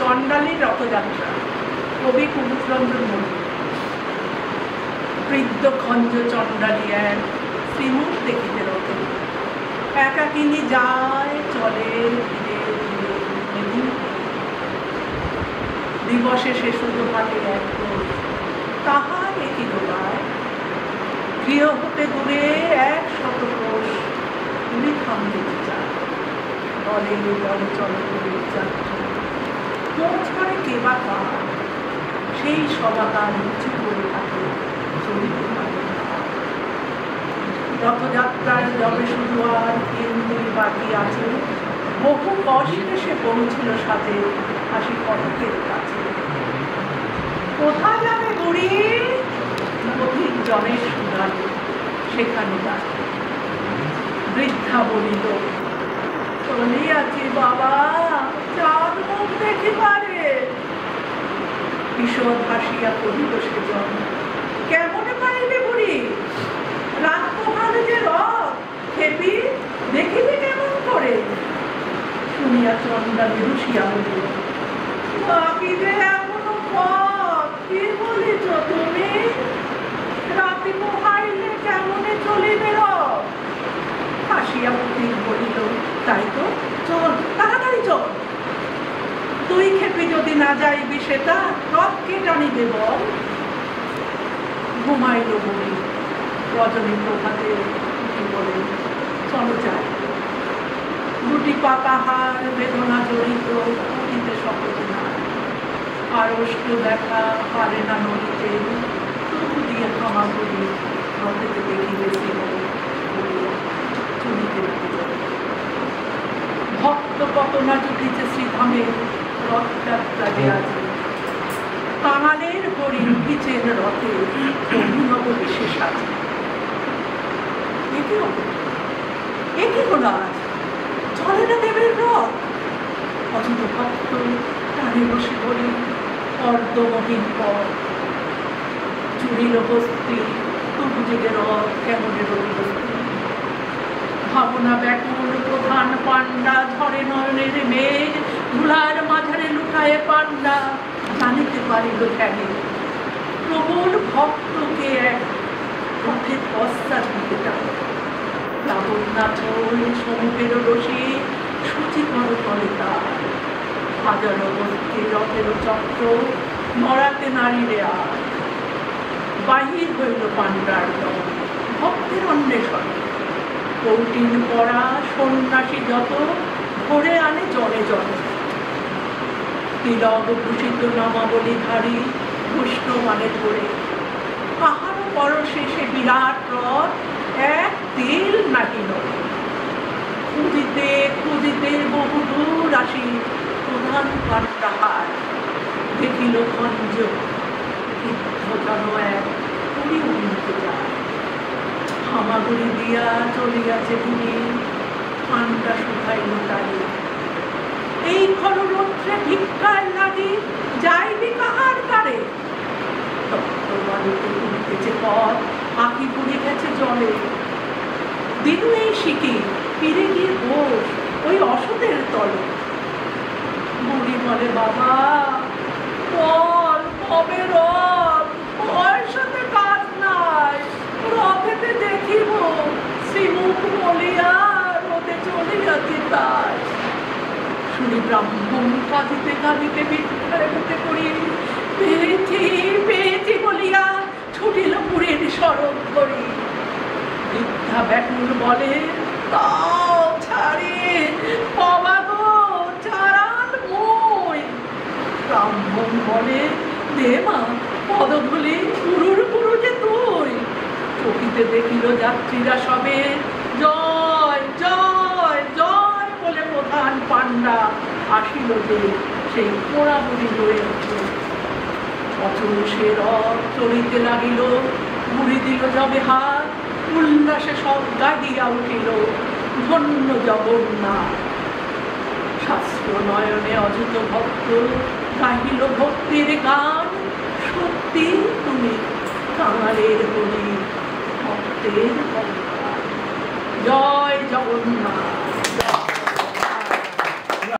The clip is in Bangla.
চণ্ডালীর রথযাত্রা, কবি কুমুদরঞ্জন মল্লিক। বৃদ্ধ খঞ্জ চণ্ডালী এক শ্রীমুখ দেখিতে রথে, একাকিনী যায় চলে ধীরে ধীরে মেদিনী। দিবসে সে শুধু হাতে এক দোষ, তাহার একই দোলায় গৃহ হতে দূরে 100 কোষ। তুমি থামতে চায় বলে বলে চলো করে যাত্রা, খোঁজ করে কে বা কার, সেই সবাকার উঁচু করে থাকে চলিতে পারে না। রথযাত্রার যবে শুধু আর 3 দিন বাকি আছে, বহু কষ্টে সে পৌঁছিল সাথে হাসি ফটকের কাছে। কোথা যাবে বুড়ি? অধিক জনের সুদানে সেখানে যাবে। বৃদ্ধা বলিল, চলিয়াছি বাবা, চাঁদ মুখ দেখি পারে। কিশোর হাসিয়া কহিল সেজন, কেমনে পাইবে বুড়ি? রাত পোহালে যে রথ, খেপি দেখিবে কেমন করে? শুনিয়া চণ্ডালী রুষিয়া বলিল, বাকি যে এখনো পথ, কি বলিছ তুমি? রাতি পোহাইলে কেমনে চলিবে রথ? হাসিয়া পথিক বলিল, তাই তো, চল তাড়াতাড়ি চল। তুই খেপি যদি না যাইবি সেটা রথ কে জানিবে বল? ঘুমাইল বুড়ি রজনী প্রভাতে উঠি বলে, চলো যাই। দুটি পাকা হার বেদনা জড়িত, উঠিতে সহজ না। আড়ষ্ট দেখা পারে না নদীতে, তবু দিয়ে ক্ষমা করি রথেতে দেখিবে চলিতে লাগিল। ভক্ত কত না জুটিছে শ্রীধামে রথযাত্রা যে আছে। কাঙালের হরিণ পিছের রথে অভিনব বিশেষ আছে। একই হল আজ, চলে না দেবের রথ। অথচ ভক্ত টানে বসে ধরি অর্ধমহীন পথ। চুরিল বস্তি তবু জেগে রথ কেমনে রইল। ভাবনা ব্যাকুল প্রধান পান্ডা, ঝরে নয়নের মেঘ, ধুলার মাঝারে লুকায়ে পান্ডা জানিতে পারিল ধ্যানে। প্রবল ভক্তকে এক পথে পশ্চাৎ দিতে চায়। লাবণ্যাচল সমুখের রসি সূচিকর করে তার। হাজারো বস্তি রথের চক্র, মরাতে নারীরে আর। বাহির হইল পান্ডার দল ভক্তের অন্বেষণে। কৌটিন পড়া সন্ন্যাসী যত ধরে আনে জনে জনে। তিলক ভূষিত নামাবলীধারী বৈষ্ণবানে ধরে। কাহারও পরশে সে বিরাট রথ এক তিল নাহি নয়। খুঁজিতে খুঁজিতে বহুদূর আসি প্রধান পান্ডাহার। দেখিল খঞ্জ তীর্থজন এক পুরী উন্নতে যায়। হামাগুড়ি দিয়া চলিয়াছে পুরী, পান্ডা শুধাইল তাই। এই খররৌদ্রে ভিক্ষার লাগি যাইবি কাহার কারে? তত্ত্ববাণীতে উঠতেছে পথ, আঁকি পুড়ে গেছে জলে। দিনু এই শিখি ফিরে গিয়ে বস ওই অসতের তলে। বুড়ি বলে, বাবা বল কবে রথ? পয়সাতে কাজ নাই, রথেতে দেখিব শ্রীমুখ বলিয়া রথে চলিয়াছি তাই। শুনি ব্রাহ্মণ কাঁদিতে কাঁদিতে ভিক্ষার হতে করি, পেয়েছি পেয়েছি বলিয়া ছুটিল পুরীর সড়ক ধরি। বৃদ্ধা ব্যাকুল বলে, তাও ছাড়ে বাবা গো, চারাল মই। ব্রাহ্মণ বলে, দে মা পদধূলি, পুরুর পুরু যে তুই। চকিতে দেখিল যাত্রীরা সবে, জয় জয় জয় বলে প্রধান পান্ডা আসিল যে সেই পোড়া বুড়ি লয়ে উঠল। অচল সে রথ চলিতে লাগিল, বুড়ি দিল যবে হাত, উল্লাসে সব গাইয়া উঠিল ধন্য জগন্নাথ। শাস্ত্র নয়নে অযুত ভক্ত গাহিল ভক্তির গান। সত্যি তুমি কাঙালের বলি ভক্তের ভগবান। জয় জগন্নাথ।